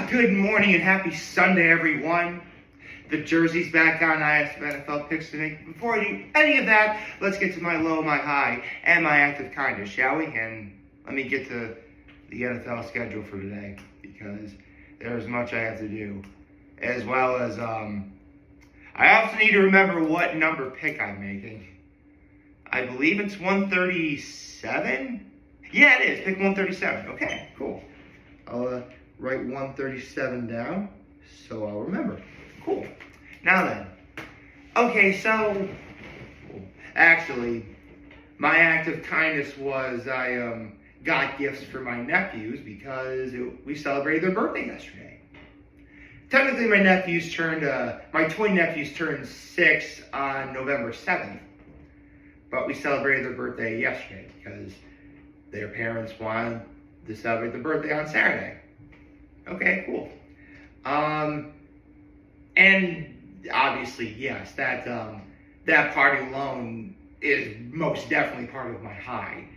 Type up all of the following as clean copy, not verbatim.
Good morning and happy Sunday, everyone. The jersey's back on. I have some NFL picks to make. Before I do any of that, let's get to my low, my high, and my act of kindness, shall we? And let me get to the NFL schedule for today, because there's much I have to do. As well as, I also need to remember what number pick I'm making. I believe it's 137? Yeah, it is. Pick 137. Okay, cool. I'll write 137 down so I'll remember. Cool. Now then. Okay, so actually, my act of kindness was I got gifts for my nephews because we celebrated their birthday yesterday. Technically, my twin nephews turned 6 on November 7th, but we celebrated their birthday yesterday because their parents wanted to celebrate their birthday on Saturday. Okay, cool. And obviously, yes, that party alone is most definitely part of my high.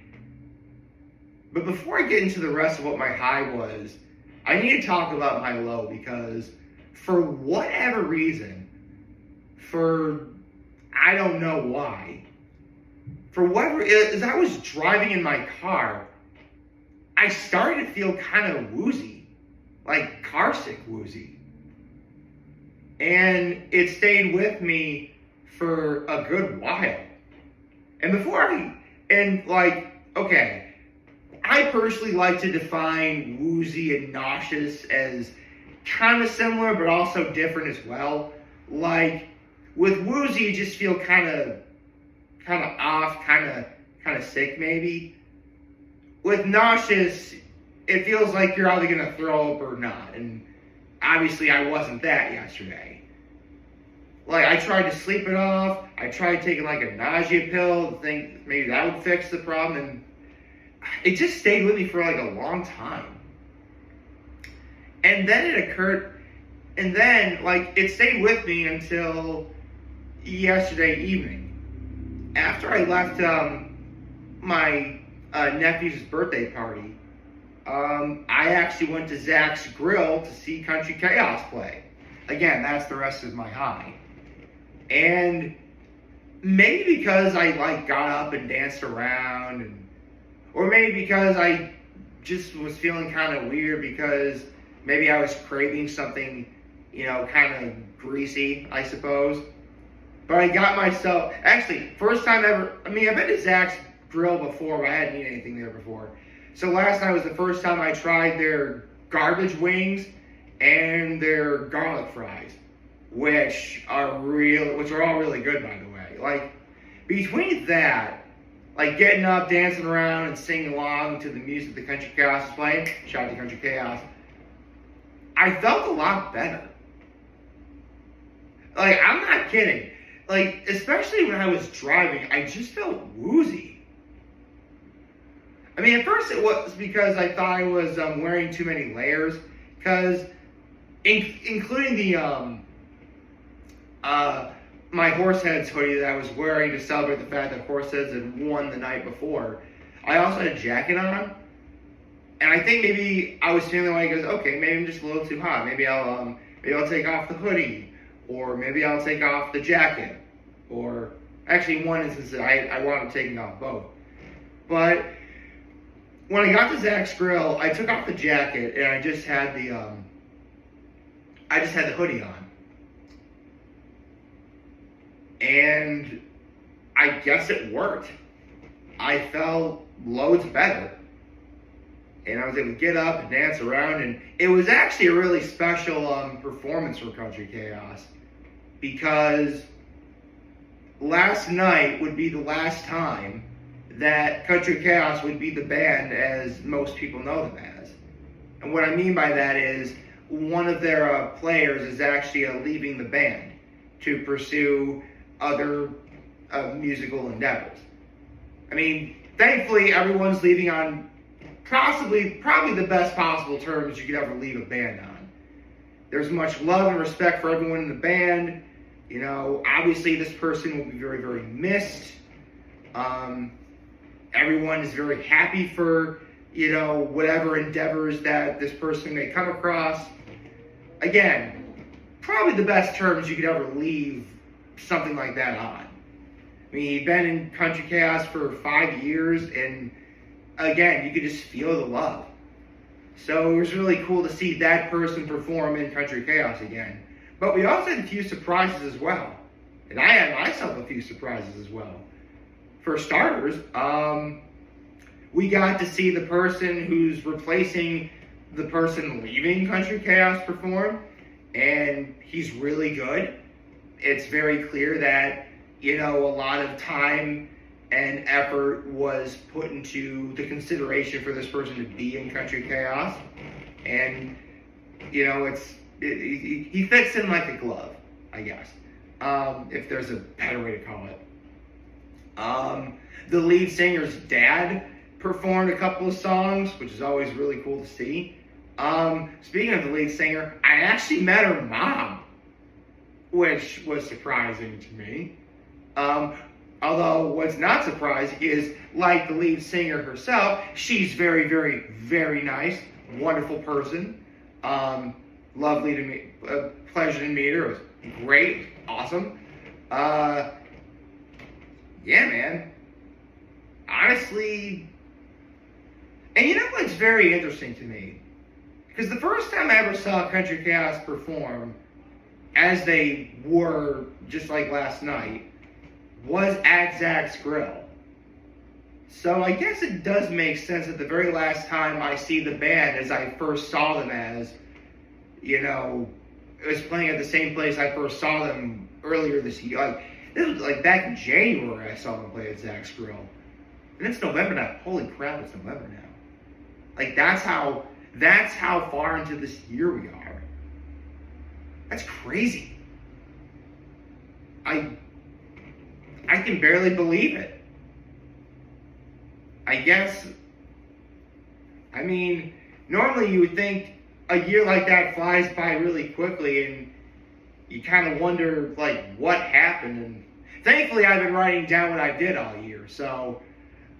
But before I get into the rest of what my high was, I need to talk about my low, because for whatever reason, I don't know why, as I was driving in my car, I started to feel kind of woozy, like car sick woozy. And it stayed with me for a good while. And I personally like to define woozy and nauseous as kind of similar, but also different as well. Like, with woozy, you just feel kind of off, kind of sick maybe. With nauseous, it feels like you're either going to throw up or not. And obviously, I wasn't that yesterday. Like, I tried to sleep it off. I tried taking like a nausea pill to think maybe that would fix the problem. And it just stayed with me for like a long time. And then it stayed with me until yesterday evening. After I left my nephew's birthday party, I actually went to Zack's Grill to see Kountry Khaos play. Again, that's the rest of my high. And maybe because I got up and danced around, or maybe because I just was feeling kind of weird because maybe I was craving something, kind of greasy, I suppose. But I got myself, actually, first time ever, I've been to Zack's Grill before, but I hadn't eaten anything there before. So last night was the first time I tried their garbage wings and their garlic fries, which are all really good, by the way. Like, between that, like getting up, dancing around, and singing along to the music the Kountry Khaos is playing, shout out to Kountry Khaos, I felt a lot better. Like, I'm not kidding. Like, especially when I was driving, I just felt woozy. At first it was because I thought I was wearing too many layers, because including the my Horseheads hoodie that I was wearing to celebrate the fact that Horseheads had won the night before, I also had a jacket on, and I think maybe I was feeling like, okay, maybe I'm just a little too hot. Maybe I'll take off the hoodie, or maybe I'll take off the jacket, or actually in one instance I wound up taking off both. But when I got to Zack's Grill, I took off the jacket and I just had the hoodie on. And I guess it worked. I felt loads better. And I was able to get up and dance around, and it was actually a really special performance for Kountry Khaos, because last night would be the last time that Kountry Khaos would be the band as most people know them as. And what I mean by that is one of their players is actually leaving the band to pursue other musical endeavors. Thankfully, everyone's leaving on probably the best possible terms you could ever leave a band on. There's much love and respect for everyone in the band. Obviously this person will be very, very missed. Everyone is very happy for, whatever endeavors that this person may come across. again, probably the best terms you could ever leave something like that on. I mean, he'd been in Kountry Khaos for 5 years, and again, you could just feel the love. So it was really cool to see that person perform in Kountry Khaos again. But we also had a few surprises as well. And I had myself a few surprises as well. For starters, we got to see the person who's replacing the person leaving Kountry Khaos perform, and he's really good. It's very clear that, you know, a lot of time and effort was put into the consideration for this person to be in Kountry Khaos, and, you know, he fits in like a glove, I guess, if there's a better way to call it. The lead singer's dad performed a couple of songs, which is always really cool to see. Speaking of the lead singer, I actually met her mom, which was surprising to me. Although what's not surprising is, like the lead singer herself, she's very, very, very nice, wonderful person. Lovely to meet, pleasure to meet her. It was great, awesome. Yeah, man. Honestly, and you know what's very interesting to me? Because the first time I ever saw Kountry Khaos perform, as they were just like last night, was at Zack's Grill. So I guess it does make sense that the very last time I see the band, as I first saw them as, you know, it was playing at the same place I first saw them earlier this year. Like, this was like back in January I saw them play at Zack's Grill. And it's November now. Holy crap, it's November now. Like, that's how far into this year we are. That's crazy. I can barely believe it. I guess, I mean, normally you would think a year like that flies by really quickly, and you kind of wonder, like, what happened. And thankfully, I've been writing down what I did all year. So,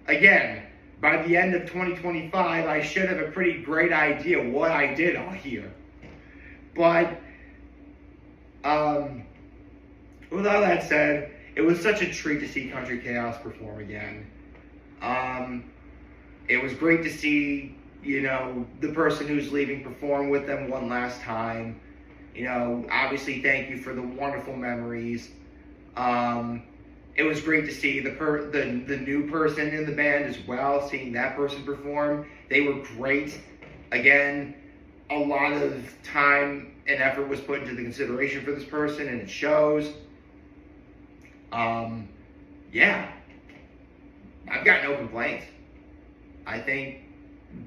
again, by the end of 2025, I should have a pretty great idea what I did all year. But, with all that said, it was such a treat to see Kountry Khaos perform again. It was great to see, you know, the person who's leaving perform with them one last time. You know, obviously, thank you for the wonderful memories. It was great to see the new person in the band as well, seeing that person perform. They were great. Again, a lot of time and effort was put into the consideration for this person, and it shows. Yeah, I've got no complaints. I think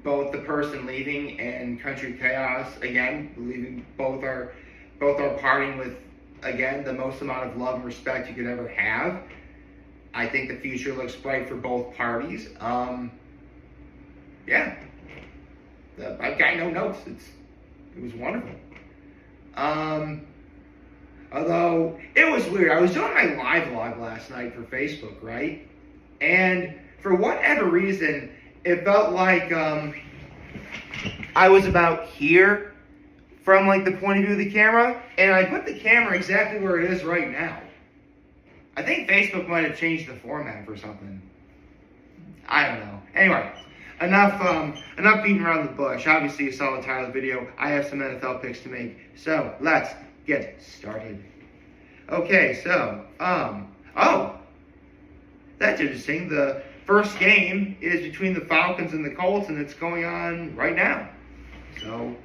both the person leaving and Kountry Khaos, again, leaving, both are parting with, again, the most amount of love and respect you could ever have. I think the future looks bright for both parties. Yeah, I've got no notes. It was wonderful. Although, it was weird. I was doing my live vlog last night for Facebook, right? And for whatever reason, it felt like I was about here from, like, the point of view of the camera, and I put the camera exactly where it is right now. I think Facebook might have changed the format for something. I don't know. Anyway, enough beating around the bush. Obviously, you saw the title of the video. I have some NFL picks to make, so let's get started. Okay, so, oh, that's interesting. The first game is between the Falcons and the Colts, and it's going on right now. So,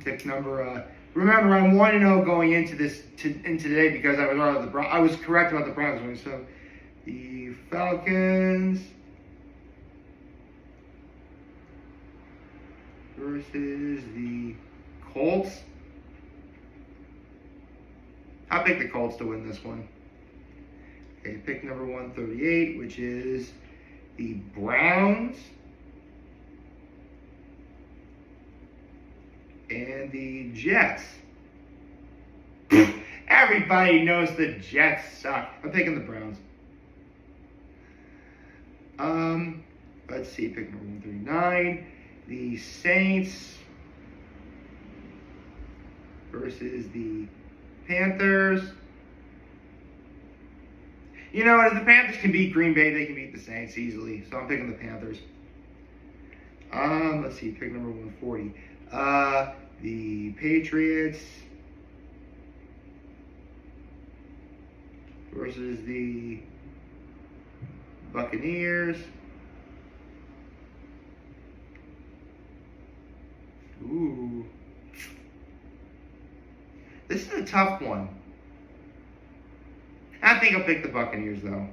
pick number, remember, I'm 1-0 going into today because I was correct about the Browns one. So, the Falcons versus the Colts. I'll pick the Colts to win this one. Okay, pick number 138, which is the Browns and the Jets. Everybody knows the Jets suck. I'm picking the Browns. Let's see, pick number 139. The Saints versus the Panthers. You know, if the Panthers can beat Green Bay, they can beat the Saints easily. So I'm picking the Panthers. Let's see, pick number 140. The Patriots versus the Buccaneers. Ooh. This is a tough one. I think I'll pick the Buccaneers, though.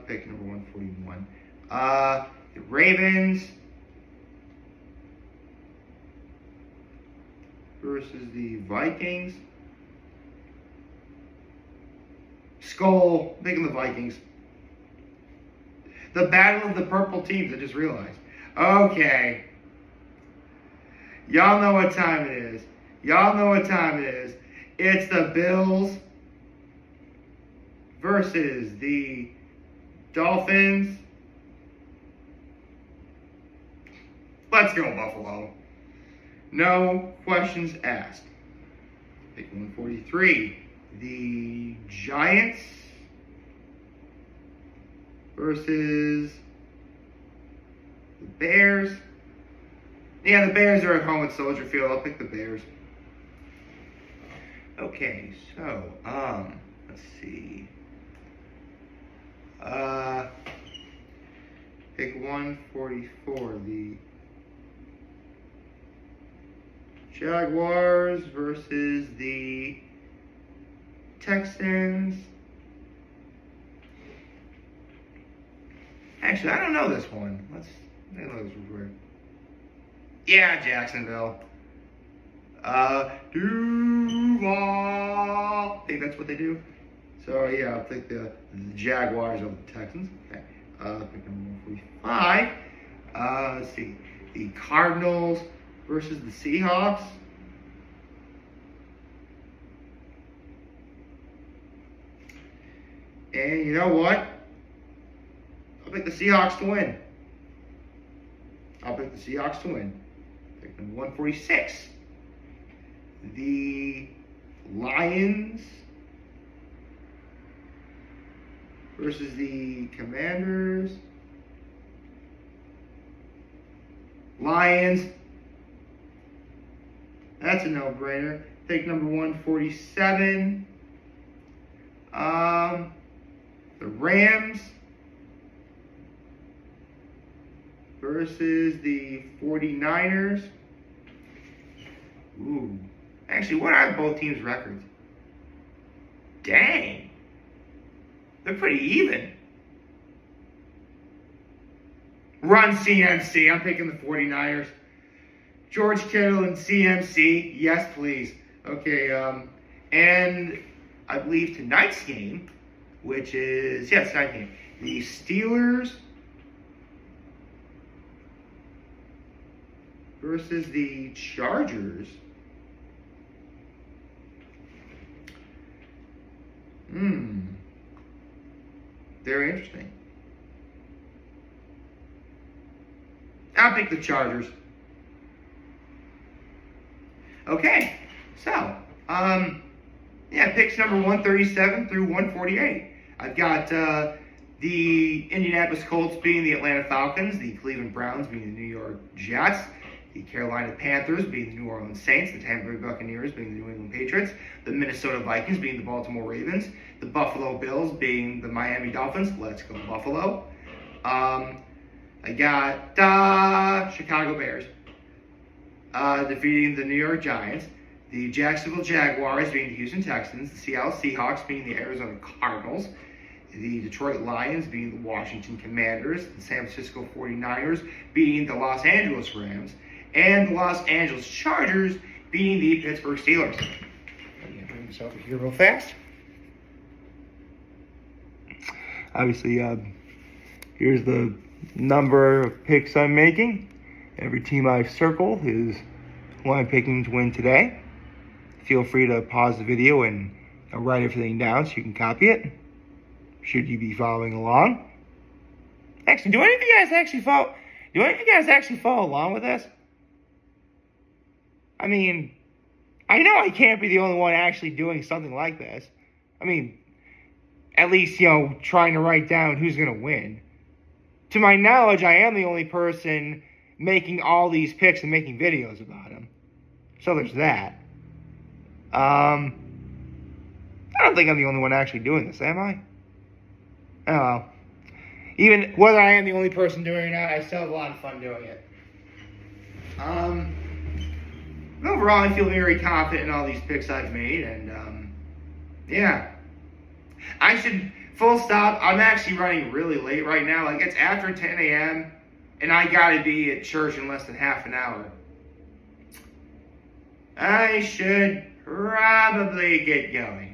Pick number 141. The Ravens versus the Vikings. Skull. I'm picking the Vikings. The battle of the purple teams, I just realized. Okay. Y'all know what time it is. Y'all know what time it is. It's the Bills versus the Dolphins. Let's go, Buffalo. No questions asked. Pick 143. The Giants versus the Bears. Yeah, the Bears are at home at Soldier Field. I'll pick the Bears. Okay, so, let's see. Pick 144. The Jaguars versus the Texans. Actually, I don't know this one. Let's know this real quick. Yeah, Jacksonville. Duval. I think that's what they do. So yeah, I'll take the Jaguars over the Texans. Okay. Pick number 145. Let's see. The Cardinals versus the Seahawks. And you know what? I'll pick the Seahawks to win. I'll pick the Seahawks to win. Pick number 146. The Lions versus the Commanders. Lions. That's a no-brainer. Pick number 147. The Rams versus the 49ers. Ooh. Actually, what are both teams' records? Dang. They're pretty even. Run CMC. I'm picking the 49ers. George Kittle and CMC. Yes, please. Okay, and I believe tonight's game, which is, yes, tonight's game. The Steelers versus the Chargers. Very interesting. I'll pick the Chargers. Okay, so, yeah, picks number 137 through 148. I've got the Indianapolis Colts beating the Atlanta Falcons, the Cleveland Browns beating the New York Jets, the Carolina Panthers beating the New Orleans Saints, the Tampa Bay Buccaneers beating the New England Patriots, the Minnesota Vikings beating the Baltimore Ravens, the Buffalo Bills beating the Miami Dolphins. Let's go Buffalo. I got Chicago Bears defeating the New York Giants, the Jacksonville Jaguars beating the Houston Texans, the Seattle Seahawks beating the Arizona Cardinals, the Detroit Lions beating the Washington Commanders, the San Francisco 49ers beating the Los Angeles Rams, and the Los Angeles Chargers beating the Pittsburgh Steelers. I'm going to bring this over here real fast. Obviously, here's the number of picks I'm making. Every team I've circled is who I'm picking to win today. Feel free to pause the video and write everything down so you can copy it, should you be following along. Actually, do any of you guys actually follow along with this? I mean, I know I can't be the only one actually doing something like this. I mean, at least, trying to write down who's going to win. To my knowledge, I am the only person making all these picks and making videos about them. So there's that. I don't think I'm the only one actually doing this, am I? Oh well. Even whether I am the only person doing it or not, I still have a lot of fun doing it. Overall, I feel very confident in all these picks I've made, and yeah. I should, full stop, I'm actually running really late right now. Like, it's after 10 a.m., and I gotta be at church in less than half an hour. I should probably get going.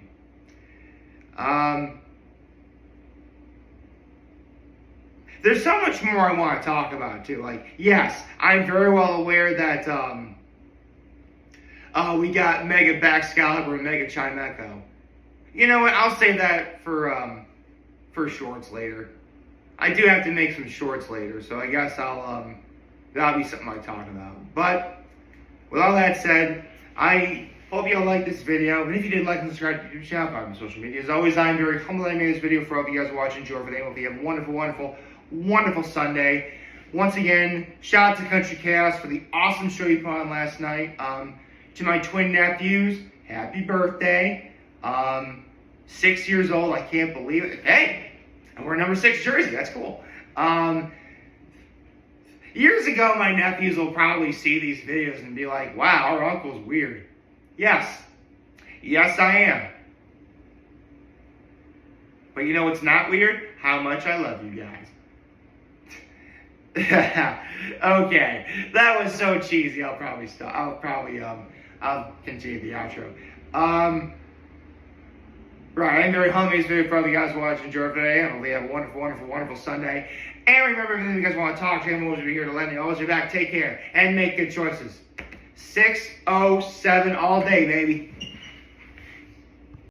There's so much more I want to talk about, too. Like, yes, I'm very well aware that, we got Mega Baxcalibur and Mega Chimeco. You know what? I'll save that for shorts later. I do have to make some shorts later, so I guess that'll be something I talk about. But with all that said, I hope you all liked this video. And if you did, like and subscribe to the YouTube channel, follow me on social media. As always, I'm very humbled that I made this video for all of you guys watching. Enjoy for the hope you have a wonderful, wonderful, wonderful Sunday. Once again, shout out to Kountry Khaos for the awesome show you put on last night. To my twin nephews, happy birthday. 6 years old, I can't believe it. Hey, I wear number 6 jersey, that's cool. Years ago, my nephews will probably see these videos and be like, wow, our uncle's weird. Yes, I am. But you know what's not weird? How much I love you guys. Okay, that was so cheesy. I'll probably stop. I'll continue the outro. Right, I'm very humble. This video for all you guys watching. Enjoy today. I hope you have a wonderful, wonderful, wonderful Sunday. And remember, if you guys want to talk to him, always be here to lend me. Always be back. Take care and make good choices. 607 all day, baby.